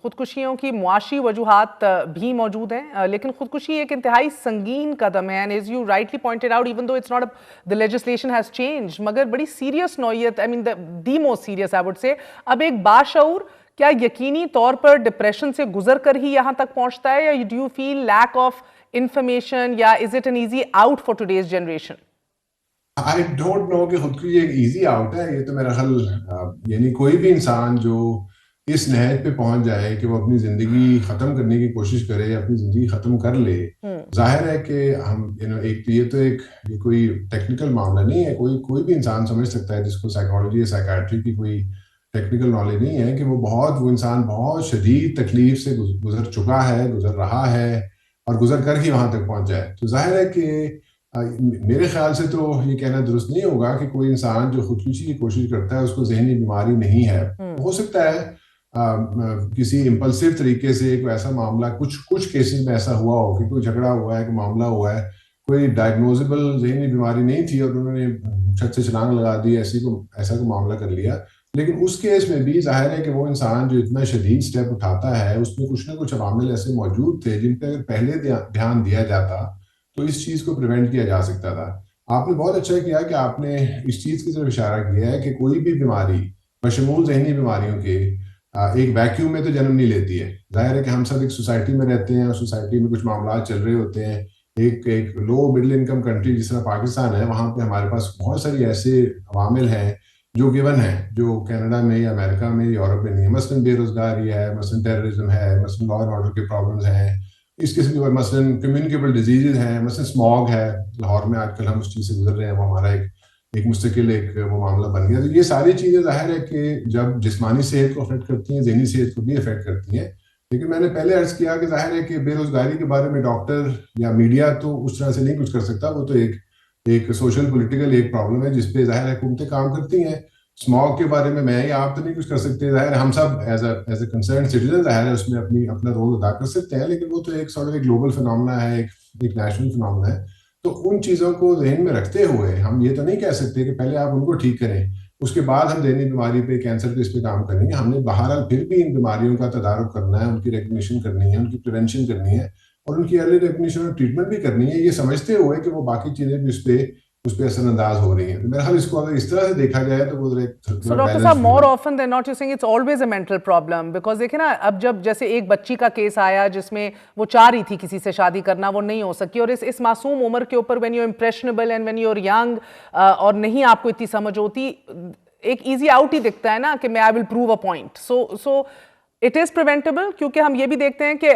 خودکشیوں کی معاشی وجوہات بھی موجود ہیں, لیکن خودکشی ایک انتہائی سنگین قدم ہے, and as you rightly pointed out, even though it's not the legislation has changed, مگر بڑی سیریس نوعیت, I mean the most serious I would say. اب ایک باشعور کیا یقینی طور پر ڈپریشن سے گزر کر ہی یہاں تک پہنچتا ہے, یا do you feel lack of information, یا is it an easy out for today's generation? I don't know کہ خودکشی ایک ایزی آؤٹ ہے. یہ تو میرا خیال یعنی کوئی بھی انسان جو اس نہج پہ پہنچ جائے کہ وہ اپنی زندگی ختم کرنے کی کوشش کرے, اپنی زندگی ختم کر لے, ظاہر ہے کہ ہم یہ تو ایک کوئی ٹیکنیکل معاملہ نہیں ہے. کوئی بھی انسان سمجھ سکتا ہے جس کو سائیکالوجی یا سائیکیٹری کی کوئی ٹیکنیکل نالج نہیں ہے کہ وہ انسان بہت شدید تکلیف سے گزر چکا ہے, گزر رہا ہے, اور گزر کر ہی وہاں تک پہنچ جائے. تو ظاہر ہے کہ میرے خیال سے تو یہ کہنا درست نہیں ہوگا کہ کوئی انسان جو خودکشی کی کوشش کرتا ہے اس کو ذہنی بیماری نہیں ہے. ہو سکتا ہے کسی امپلسو طریقے سے کوئی ایسا معاملہ, کچھ کیسز میں ایسا ہوا ہو کہ کوئی جھگڑا ہوا ہے, کوئی معاملہ ہوا ہے, کوئی ڈائگنوزیبل ذہنی بیماری نہیں تھی اور انہوں نے چھت سے چھلانگ لگا دی, ایسا کوئی معاملہ کر لیا. لیکن اس کیس میں بھی ظاہر ہے کہ وہ انسان جو اتنا شدید سٹیپ اٹھاتا ہے اس میں کچھ نہ کچھ عوامل ایسے موجود تھے جن پہ اگر پہلے دھیان دیا جاتا تو اس چیز کو پریونٹ کیا جا سکتا تھا. آپ نے بہت اچھا کیا کہ آپ نے اس چیز کی طرف اشارہ کیا ہے کہ کوئی بھی بیماری بشمول ذہنی بیماریوں کے ایک ویکیوم میں تو جنم نہیں لیتی ہے. ظاہر ہے کہ ہم سب ایک سوسائٹی میں رہتے ہیں اور سوسائٹی میں کچھ معاملات چل رہے ہوتے ہیں. ایک لو مڈل انکم کنٹری جس طرح پاکستان ہے, وہاں پہ ہمارے پاس بہت ساری ایسے عوامل ہیں جو گیون ہیں, جو کینیڈا میں یا امریکہ میں یا یورپ میں نہیں ہے. مثلاً بے روزگاری ہے, مثلاً ٹیررزم ہے, مثلاً لا اینڈ آرڈر کے پرابلمز ہیں, اس قسم کے مثلاً کمیونیکیبل ڈیزیزز ہیں, مثلاً اسموگ ہے. لاہور میں آج کل ہم اس چیز سے گزر رہے ہیں, وہ ہمارا ایک مستقل وہ معاملہ بن گیا. تو یہ ساری چیزیں ظاہر ہے کہ جب جسمانی صحت کو افیکٹ کرتی ہیں, ذہنی صحت کو بھی افیکٹ کرتی ہیں. لیکن میں نے پہلے عرض کیا کہ ظاہر ہے کہ بے روزگاری کے بارے میں ڈاکٹر یا میڈیا تو اس طرح سے نہیں کچھ کر سکتا. وہ تو ایک سوشل پولیٹیکل ایک پرابلم ہے جس پہ ظاہر ہے حکومتیں کام کرتی ہیں. اسموگ کے بارے میں یا آپ تو نہیں کچھ کر سکتے. ظاہر ہے ہم سب ایز اے کنسرن سٹیزن ظاہر ہے اس میں اپنا رول ادا کر سکتے ہیں, لیکن وہ تو ایک گلوبل فنامنا ہے, ایک نیشنل فنامنا ہے. تو ان چیزوں کو ذہن میں رکھتے ہوئے ہم یہ تو نہیں کہہ سکتے کہ پہلے آپ ان کو ٹھیک کریں, اس کے بعد ہم ذہنی بیماری پہ, کینسر پہ اس پہ کام کریں گے. ہم نے بہرحال پھر بھی ان بیماریوں کا تدارک کرنا ہے, ان کی ریکگنیشن کرنی ہے, ان کی پریونشن کرنی ہے, اور ان کی ارلی ریکگنیشن اور ٹریٹمنٹ بھی کرنی ہے, یہ سمجھتے ہوئے کہ وہ باقی چیزیں بھی اس پہ اثر انداز ہو رہی ہیں. میرا خیال اس کو اگر اس طرح سے دیکھا جائے تو وہ So ڈاکٹر صاحب, more often than not you're saying it's always a mental problem, because دیکھیں نا, اب جب جیسے ایک بچی کا کیس آیا جس میں وہ چاہ رہی تھی کسی سے شادی کرنا, وہ نہیں ہو سکی, اور اس معصوم عمر کے اوپر when you're impressionable and when you're young اور نہیں آپ کو اتنی سمجھ ہوتی, ایک ایزی آؤٹ ہی دکھتا ہے نا کہ میں I will prove a point. So it is preventable, کیونکہ ہم یہ بھی دیکھتے ہیں کہ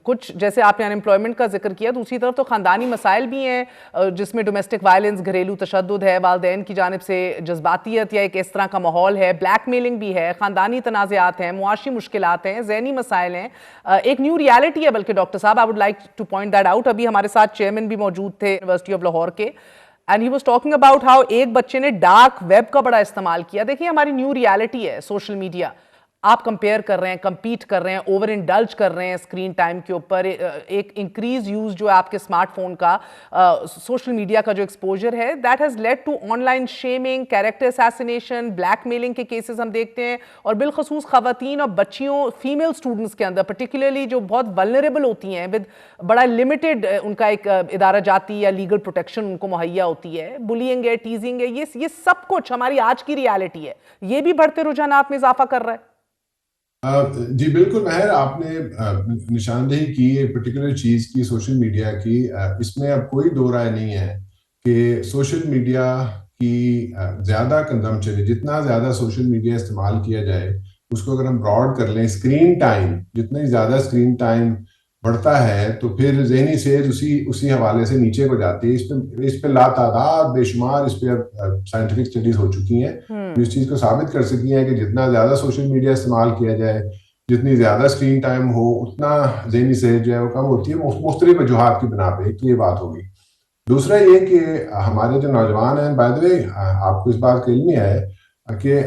کچھ جیسے آپ نے انمپلائمنٹ کا ذکر کیا, دوسری طرف تو خاندانی مسائل بھی ہیں جس میں ڈومیسٹک وائلنس, گھریلو تشدد ہے, والدین کی جانب سے جذباتیت یا ایک اس طرح کا ماحول ہے, بلیک میلنگ بھی ہے, خاندانی تنازعات ہیں, معاشی مشکلات ہیں, ذہنی مسائل ہیں, ایک نیو ریالٹی ہے. بلکہ ڈاکٹر صاحب, I would like to point that out. ابھی ہمارے ساتھ چیئرمین بھی موجود تھے یونیورسٹی آف لاہور کے, and he was talking about how ایک بچے نے ڈارک ویب کا بڑا استعمال کیا. دیکھیے ہماری نیو ریالٹی ہے سوشل میڈیا, آپ کمپیئر کر رہے ہیں, کمپیٹ کر رہے ہیں, اوور انڈلج کر رہے ہیں اسکرین ٹائم کے اوپر. ایک انکریز یوز جو ہے آپ کے اسمارٹ فون کا, سوشل میڈیا کا جو ایکسپوجر ہے, that has lead to online shaming, character assassination, blackmailing cases کیسز ہم دیکھتے ہیں. اور بالخصوص خواتین اور بچیوں, فیمیل اسٹوڈنٹس کے اندر پرٹیکولرلی جو بہت ولنریبل ہوتی ہیں, ود بڑا لمیٹڈ ان کا ایک ادارہ جاتی یا لیگل پروٹیکشن ان کو مہیا ہوتی ہے, بلینگ ہے, ٹیزنگ ہے, یہ سب کچھ ہماری آج کی ریالٹی ہے. یہ بھی بڑھتے رجحانات میں اضافہ کر رہا ہے. جی بالکل مہر, آپ نے نشاندہی کی ایک پرٹیکولر چیز کی, سوشل میڈیا کی. اس میں اب کوئی دو رائے نہیں ہے کہ سوشل میڈیا کی زیادہ کنزمپشن, جتنا زیادہ سوشل میڈیا استعمال کیا جائے, اس کو اگر ہم براڈ کر لیں, اسکرین ٹائم, جتنا زیادہ اسکرین ٹائم بڑھتا ہے تو پھر ذہنی صحت اسی حوالے سے نیچے کو جاتی ہے. اس پہ لاتعداد بے شمار اس پہ سائنٹیفک اسٹڈیز ہو چکی ہیں جو اس چیز کو ثابت کر سکی ہیں کہ جتنا زیادہ سوشل میڈیا استعمال کیا جائے, جتنی زیادہ اسکرین ٹائم ہو, اتنا ذہنی صحت جو ہے وہ کم ہوتی ہے, مختلف وجوہات کی بنا پہ. ایک تو یہ بات ہوگی. دوسرا یہ کہ ہمارے جو نوجوان ہیں, بائی دی وے آپ کو اس بات کا علم ہے کہ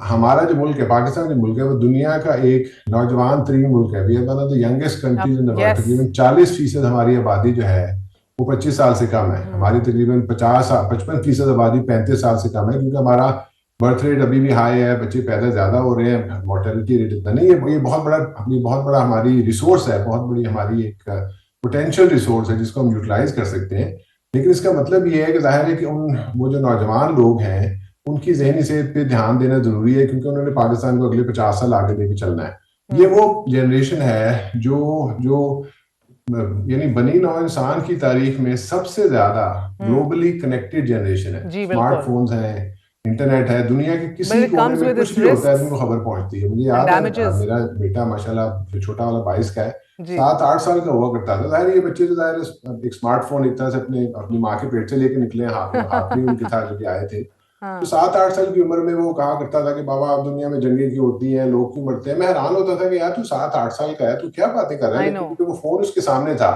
ہمارا جو ملک ہے, پاکستان جو ملک ہے, وہ دنیا کا ایک نوجوان ترین ملک ہے. We are one of the youngest countries in the world. تقریباً 40% ہماری آبادی جو ہے وہ 25 سال سے کم ہے. ہماری تقریباً 55% آبادی 35 سال سے کم ہے, کیونکہ ہمارا برتھ ریٹ ابھی بھی ہائی ہے, بچے پیدا زیادہ ہو رہے ہیں, مورٹیلٹی ریٹ اتنا نہیں ہے. یہ بہت بڑا ہماری ریسورس ہے, بہت بڑی ہماری ایک پوٹینشیل ریسورس ہے جس کو ہم یوٹیلائز کر سکتے ہیں. لیکن اس کا مطلب یہ ہے کہ ظاہر ہے کہ وہ جو نوجوان لوگ ہیں ان کی ذہنی صحت پہ دھیان دینا ضروری ہے, کیونکہ انہوں نے پاکستان کو اگلے 50 سال آگے لے کے چلنا ہے. یہ وہ جنریشن ہے جو یعنی بنی نوع انسان کی تاریخ میں سب سے زیادہ گلوبلی کنیکٹڈ جنریشن ہے. اسمارٹ فونز ہیں, انٹرنیٹ ہے, دنیا کے کسی کونے میں کچھ بھی ہوتا ہے ان کو خبر پہنچتی ہے. مجھے یاد ہے میرا بیٹا ماشاءاللہ جو چھوٹا والا 22 کا ہے, 7-8 سال کا ہوا کرتا تھا. ظاہر یہ بچے تو ظاہر ایک اسمارٹ فون ایک طرح سے اپنی ماں کے پیٹ سے لے کے نکلے, ہاتھ میں ان کے تھا جو آئے تھے. تو 7-8 سال کی عمر میں وہ کہا کرتا تھا کہ بابا اب دنیا میں جنگیں کیوں ہوتی ہیں, لوگ کیوں مرتے ہیں. میں حیران ہوتا تھا کہ یار تو 7-8 سال کا ہے, تو کیا باتیں کر رہا ہے, کیونکہ وہ فون اس کے سامنے تھا,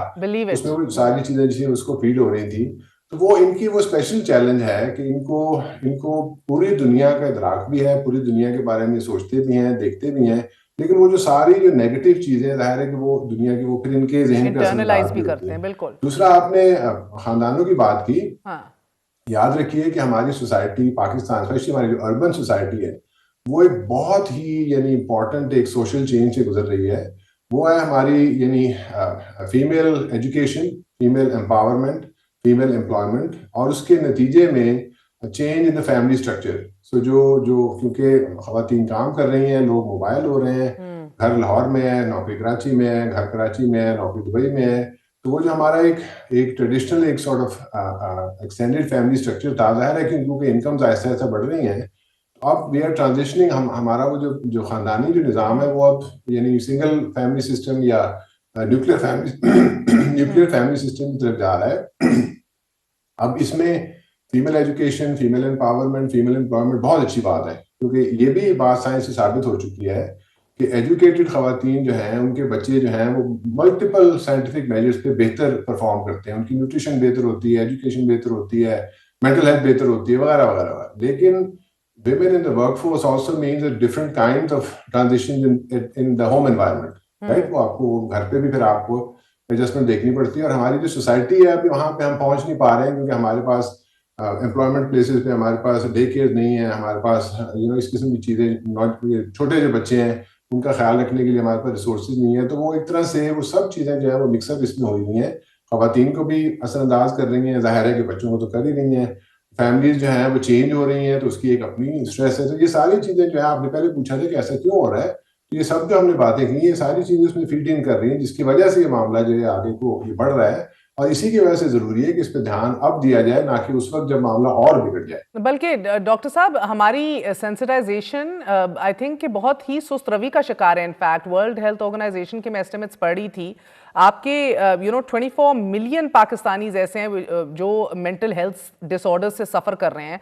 اس میں وہ ساری چیزیں جیسے اس کو فیڈ ہو رہی تھی. تو وہ ان کی وہ اسپیشل چیلنج ہے کہ ان کو پوری دنیا کا ادراک بھی ہے, پوری دنیا کے بارے میں سوچتے بھی ہیں, دیکھتے بھی ہیں, لیکن وہ جو ساری جو نیگیٹو چیزیں ظاہر ہے کہ وہ دنیا کی وہ پھر ان کے ذہن پہ اثر بھی کرتے ہیں. بالکل. دوسرا آپ نے خاندانوں کی بات کی. یاد رکھیے کہ ہماری سوسائٹی پاکستان, اسپیشلی ہماری جو اربن سوسائٹی ہے, وہ ایک بہت ہی یعنی امپورٹنٹ ایک سوشل چینج سے گزر رہی ہے. وہ ہے ہماری یعنی female education, female empowerment, female employment اور اس کے نتیجے میں change in the family structure. So جو کیونکہ خواتین کام کر رہی ہیں, لوگ موبائل ہو رہے ہیں, گھر لاہور میں ہے, نوکری کراچی میں ہے, گھر کراچی میں ہے, نوکری دبئی میں ہے, تو وہ جو ہمارا ایک ٹریڈیشنل ایک sort of extended family structure تھا, ظاہر ہے کہ کیونکہ انکمز آہستہ آہستہ بڑھ رہی ہیں, اب وی آر ٹرانزیشننگ. ہمارا وہ جو خاندانی جو نظام ہے وہ اب یعنی سنگل فیملی سسٹم یا نیوکلیر فیملی سسٹم کی طرف جا رہا ہے. اب اس میں female education, female empowerment, female employment بہت اچھی بات ہے, کیونکہ یہ بھی بات سائنس سے ثابت ہو چکی ہے کہ ایجوکیٹڈ خواتین جو ہیں ان کے بچے جو ہیں وہ ملٹیپل سائنٹیفک میجرز پہ بہتر پرفارم کرتے ہیں, ان کی نیوٹریشن بہتر ہوتی ہے, ایجوکیشن بہتر ہوتی ہے, مینٹل ہیلتھ بہتر ہوتی ہے, وغیرہ وغیرہ. لیکن women in the workforce also means a different kind of transition in the home environment, right? وہ آپ کو گھر پہ بھی پھر آپ کو ایڈجسٹمنٹ دیکھنی پڑتی ہے, اور ہماری جو سوسائٹی ہے ابھی وہاں پہ ہم پہنچ نہیں پا رہے ہیں کیونکہ ہمارے پاس امپلائمنٹ پلیسز پہ ہمارے پاس ڈے کیئر نہیں ہے, ہمارے پاس اس قسم کی چیزیں, چھوٹے جو بچے ہیں ان کا خیال رکھنے کے لیے ہمارے پاس ریسورسز نہیں ہے. تو وہ ایک طرح سے وہ سب چیزیں جو ہیں وہ مکس اپ اس میں ہوئی ہوئی ہیں, خواتین کو بھی اثر انداز کر رہی ہیں, ظاہر ہے کہ بچوں کو تو کر ہی رہی ہیں, فیملیز جو ہیں وہ چینج ہو رہی ہیں تو اس کی ایک اپنی اسٹریس ہے. تو یہ ساری چیزیں جو ہے آپ نے پہلے پوچھا تھا کہ ایسا کیوں ہو رہا ہے, تو یہ سب جو ہم نے باتیں کی یہ ساری چیزیں اس میں فیڈ ان کر رہی ہیں, جس کی وجہ سے یہ معاملہ جو ہے آگے کو یہ بڑھ رہا ہے, اور اسی کی وجہ سے ضروری ہے کہ اس پہ دھیان اب دیا جائے, نہ کہ اس وقت جب معاملہ اور بگڑ جائے. بلکہ ڈاکٹر صاحب ہماری سینسٹائزیشن آئی تھنک کہ بہت ہی سست روی کا شکار ہے. انفیکٹ ورلڈ ہیلتھ آرگنائزیشن کے میں ایسٹیمیٹس پڑھ رہی تھی, آپ کے 24 ملین پاکستانیز ایسے ہیں جو مینٹل ہیلتھ ڈس آرڈر سے سفر کر رہے ہیں,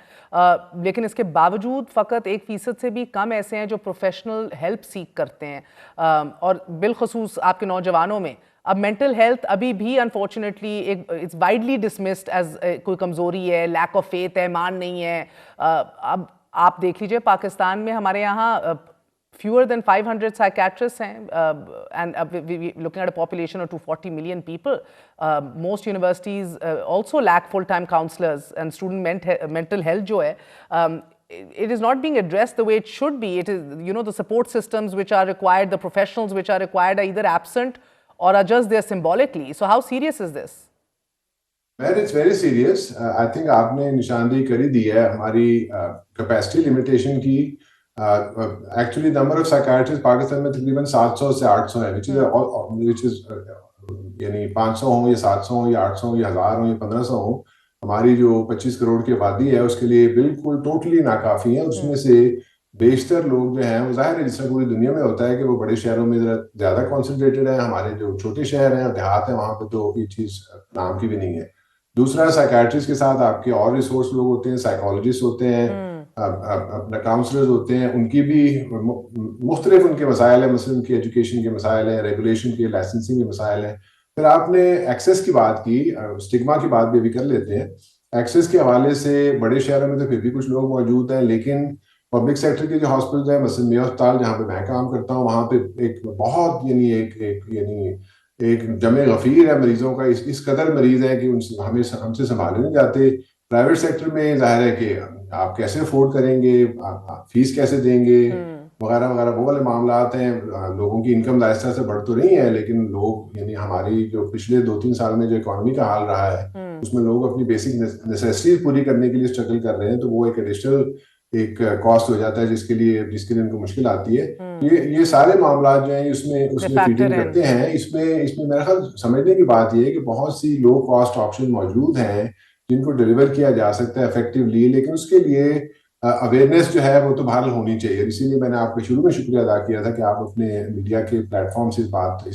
لیکن اس کے باوجود فقط 1% سے بھی کم ایسے ہیں جو پروفیشنل ہیلپ سیک کرتے ہیں, اور بالخصوص آپ کے نوجوانوں میں. اب مینٹل ہیلتھ ابھی بھی unfortunately it's widely dismissed as کوئی کمزوری ہے, لیک آف فیتھ ہے, ایمان نہیں ہے. اب آپ دیکھ لیجئے پاکستان میں ہمارے یہاں fewer than 500 psychiatrists ہیں, and looking at a population of 240 million people. Most universities also lack full-time counselors, and student mental health jo hai, it is not being addressed the way it should be. It is, the support systems which are required, the professionals which are required are either absent or are just there symbolically. So how serious is this? Well, it's very serious. I think آپ نے نشاندہی کر ہی دی ہے ہماری capacity limitation کی. Actually number of psychiatrist Pakistan میں تقریباً 700 سے 800 ہے, which is یعنی 500 ہوں یا 700 ہوں یا 800 ہوں یا 1000 ہوں یا 1500 ہوں, ہماری جو 25 کروڑ کی آبادی ہے اس کے لیے بالکل ٹوٹلی ناکافی ہیں. اس میں سے بیشتر لوگ جو ہیں وہ ظاہر ہے جس طرح پوری دنیا میں ہوتا ہے کہ وہ بڑے شہروں میں زیادہ کانسنٹریٹڈ ہیں, ہمارے جو چھوٹے شہر ہیں اور دیہات ہیں وہاں پہ تو یہ چیز نام کی بھی نہیں ہے. دوسرا سائیکیٹرسٹ کے ساتھ آپ کے اور ریسورس لوگ ہوتے ہیں, سائیکالوجسٹ ہوتے ہیں, اپنا کاؤنسلرز ہوتے ہیں, ان کی بھی مختلف ان کے مسائل ہیں, مثلا ان کی ایجوکیشن کے مسائل ہیں, ریگولیشن کے, لائسنسنگ کے مسائل ہیں. پھر آپ نے ایکسیس کی بات کی, اسٹگما کی بات بھی ابھی کر لیتے ہیں. ایکسیس کے حوالے سے بڑے شہروں میں تو پھر بھی کچھ لوگ موجود ہیں, لیکن پبلک سیکٹر کے جو ہاسپٹلز ہیں, مثلا میو ہسپتال جہاں پہ میں کام کرتا ہوں, وہاں پہ ایک بہت ایک جمع غفیر ہے مریضوں کا, اس قدر مریض ہیں کہ ہم سے سنبھالے نہیں جاتے. پرائیویٹ سیکٹر میں ظاہر ہے کہ آپ کیسے افورڈ کریں گے, فیس کیسے دیں گے, وغیرہ وغیرہ, وہ والے معاملات ہیں. لوگوں کی انکم آہستہ سے بڑھ تو رہی ہے, لیکن لوگ یعنی ہماری جو پچھلے 2-3 سال میں جو اکانومی کا حال رہا ہے اس میں لوگ اپنی بیسک نیسیسٹیز پوری کرنے کے لیے اسٹرگل کر رہے ہیں, تو وہ ایک ایڈیشنل ایک کاسٹ ہو جاتا ہے جس کے لیے ان کو مشکل آتی ہے. یہ سارے معاملات جو ہیں اس میں فیڈنگ کرتے ہیں. اس میں میرا خیال سمجھنے کی بات یہ ہے کہ بہت سی لو کاسٹ آپشن موجود ہیں جن کو ڈیلیور کیا جا سکتا ہے افیکٹولی, لیکن اس کے لیے اویئرنیس جو ہے وہ تو بحال ہونی چاہیے. اسی لیے میں نے آپ کو شروع میں شکریہ ادا کیا تھا کہ آپ اپنے میڈیا کے پلیٹ فارم سے اس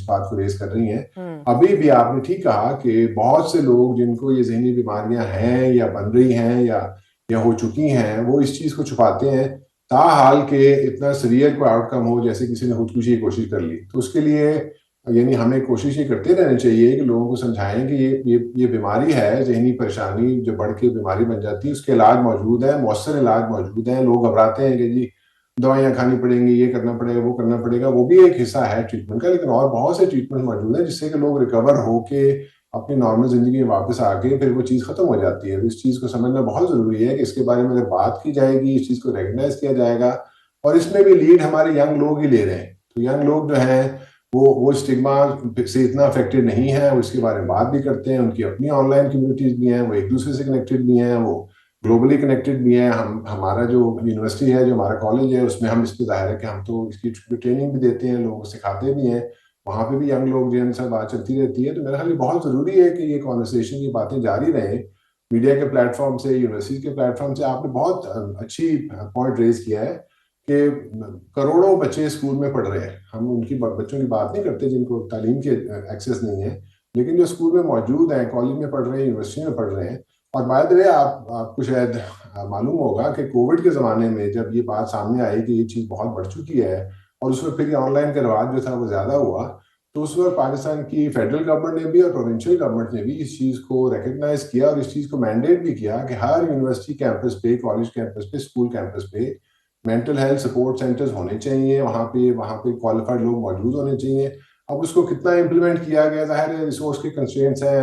بات کو ریز کر رہی ہیں. ابھی بھی آپ نے ٹھیک کہا کہ بہت سے لوگ جن کو یہ ذہنی بیماریاں ہیں یا بن رہی ہیں یا ہو چکی ہیں, وہ اس چیز کو چھپاتے ہیں تاحال کہ اتنا سیویئر کوئی آؤٹ کم ہو, جیسے کسی نے خودکشی کی کوشش کر لی. تو اس کے لیے یعنی ہمیں کوشش یہ کرتے رہنا چاہیے کہ لوگوں کو سمجھائیں کہ یہ بیماری ہے, ذہنی پریشانی جو بڑھ کے بیماری بن جاتی ہے, اس کے علاج موجود ہے, مؤثر علاج موجود ہیں. لوگ گھبراتے ہیں کہ جی دوائیاں کھانی پڑیں گی, یہ کرنا پڑے گا, وہ کرنا پڑے گا, وہ بھی ایک حصہ ہے ٹریٹمنٹ کا, لیکن اور بہت سے ٹریٹمنٹ موجود ہیں جس سے کہ لوگ ریکور ہو کے اپنی نارمل زندگی میں واپس آ کے پھر وہ چیز ختم ہو جاتی ہے. اس چیز کو سمجھنا بہت ضروری ہے کہ اس کے بارے میں اگر بات کی جائے گی, اس چیز کو ریکگنائز کیا جائے گا, اور اس میں بھی لیڈ ہمارے ینگ لوگ ہی لے رہے ہیں. تو ینگ لوگ جو ہیں وہ اسٹگما سے اتنا افیکٹڈ نہیں ہے، وہ اس کے بارے میں بات بھی کرتے ہیں، ان کی اپنی آن لائن کمیونٹیز بھی ہیں، وہ ایک دوسرے سے کنیکٹڈ بھی ہیں، وہ گلوبلی کنیکٹڈ بھی ہیں. ہمارا جو یونیورسٹی ہے، جو ہمارا کالج ہے، اس میں ہم اس پہ ظاہر ہے کہ ہم تو اس کی ٹریننگ بھی دیتے ہیں، لوگوں کو سکھاتے بھی ہیں، وہاں پہ بھی ینگ لوگ جو ان سے بات چلتی رہتی ہے. تو میرا خیال یہ بہت ضروری ہے کہ یہ کانورسیشن، یہ باتیں جاری رہیں. میڈیا کے پلیٹ فارم سے، یونیورسٹی کے پلیٹ فارم سے آپ نے بہت اچھی پوائنٹ ریز کیا ہے کہ کروڑوں بچے اسکول میں پڑھ رہے ہیں. ہم ان کی بچوں کی بات نہیں کرتے جن کو تعلیم کی ایکسیس نہیں ہے، لیکن جو اسکول میں موجود ہیں، کالج میں پڑھ رہے ہیں، یونیورسٹی میں پڑھ رہے ہیں. اور بائی دا وے آپ کو شاید معلوم ہوگا کہ کووڈ کے زمانے میں جب یہ بات سامنے آئی کہ یہ چیز بہت بڑھ چکی ہے اور اس میں پھر یہ آن لائن کا رواج جو تھا وہ زیادہ ہوا، تو اس وقت پاکستان کی فیڈرل گورنمنٹ نے بھی اور پروونشل گورنمنٹ نے بھی اس چیز کو ریکگنائز کیا اور اس چیز کو مینڈیٹ بھی کیا کہ ہر یونیورسٹی کیمپس پہ، کالج کیمپس پہ، اسکول کیمپس پہ مینٹل ہیلتھ سپورٹ سینٹرز ہونے چاہیے. وہاں پہ کوالیفائڈ لوگ موجود ہونے چاہیے. اب اس کو کتنا امپلیمنٹ کیا گیا، ظاہر ہے ریسورس کے کنسٹرینٹس ہیں،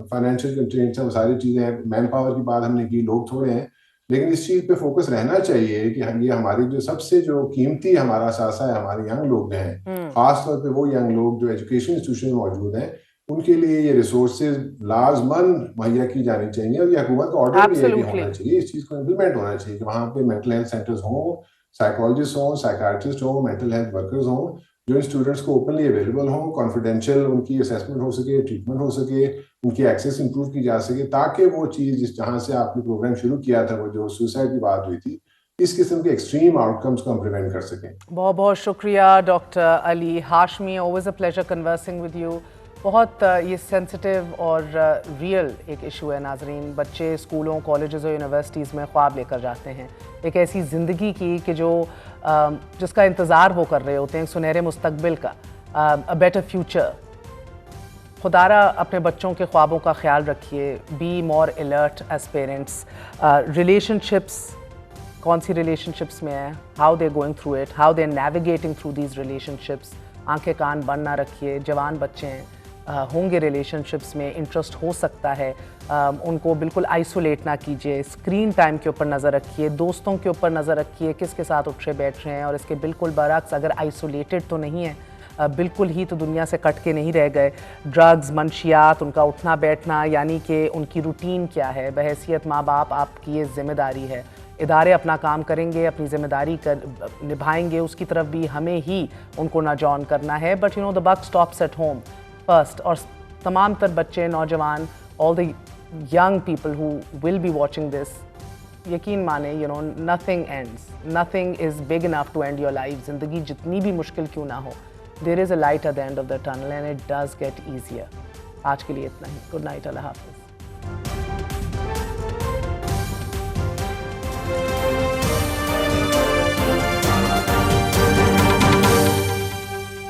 فائنینشیل کنسٹرینٹس ہیں، وہ ساری چیزیں ہیں. مین پاور کی بات ہم نے کی، لوگ تھوڑے ہیں، لیکن اس چیز پہ فوکس رہنا چاہیے کہ یہ ہماری جو سب سے جو قیمتی ہمارا اثاثہ ہے، ہمارے ینگ لوگ ہیں، خاص طور پہ وہ ینگ لوگ جو ایجوکیشن انسٹیٹیوشن میں موجود ہیں، ان کے لیے یہ ریسورسز لازماً مہیا کی جانی چاہیے. اور یہ حکومت کا آرڈر بھی ہے کہ ہونا چاہیے، اس چیز کو امپلیمنٹ ہونا چاہیے کہ وہاں پہ مینٹل ہیلتھ سینٹرز ہوں، سائیکالوجسٹ ہوں، سائیکارٹسٹ ہوں، مینٹل ہیلتھ ورکرز ہوں، جو ان اسٹوڈنٹس کو اوپنلی اویلیبل ہوں، کانفیڈینشیل ان کی اسیسمنٹ ہو سکے، ٹریٹمنٹ ہو سکے، ان کی ایکسیس امپروو کی جا سکے، تاکہ وہ چیز جس جہاں سے آپ نے پروگرام شروع کیا تھا، وہ جو سوسائڈ کی بات ہوئی تھی، اس قسم کے ایکسٹریم آؤٹ کمز کو ہم پریونٹ کر سکیں. بہت بہت شکریہ doctor Ali Hashmi. always a pleasure conversing with you. بہت یہ سینسٹیو اور ریئل ایک ایشو ہے ناظرین. بچے اسکولوں، کالجز اور یونیورسٹیز میں خواب لے کر جاتے ہیں ایک ایسی زندگی کی کہ جس کا انتظار وہ کر رہے ہوتے ہیں، سنہرے مستقبل کا، a better future. خدارہ اپنے بچوں کے خوابوں کا خیال رکھیے. Be more alert as parents. Relationships کون سی ریلیشن شپس میں ہیں، how they going through it, how they navigating through these relationships. آنکھیں کان بند نہ رکھیے. جوان بچے ہیں، ہوں گے ریلیشن شپس میں، انٹرسٹ ہو سکتا ہے، ان کو بالکل آئسولیٹ نہ کیجیے. اسکرین ٹائم کے اوپر نظر رکھیے، دوستوں کے اوپر نظر رکھیے، کس کے ساتھ اٹھ رہے بیٹھ رہے ہیں. اور اس کے بالکل برعکس اگر آئسولیٹڈ تو نہیں ہے، بالکل ہی تو دنیا سے کٹ کے نہیں رہ گئے. ڈرگز، منشیات، ان کا اٹھنا بیٹھنا، یعنی کہ ان کی روٹین کیا ہے. بحیثیت ماں باپ آپ کی یہ ذمہ داری ہے. ادارے اپنا کام کریں گے، اپنی ذمہ داری نبھائیں گے، اس کی طرف بھی ہمیں ہی ان کو نہ جان کرنا ہے. But the buck stops at home first. اور تمام تر بچے، نوجوان، all the young people who will be watching this, یقین مانیں nothing ends. Nothing is big enough to end your life. زندگی جتنی بھی مشکل کیوں نہ ہو, there is a light at the end of the tunnel and it does get easier. آج کے لیے اتنا ہی. Good night. اللہ حافظ.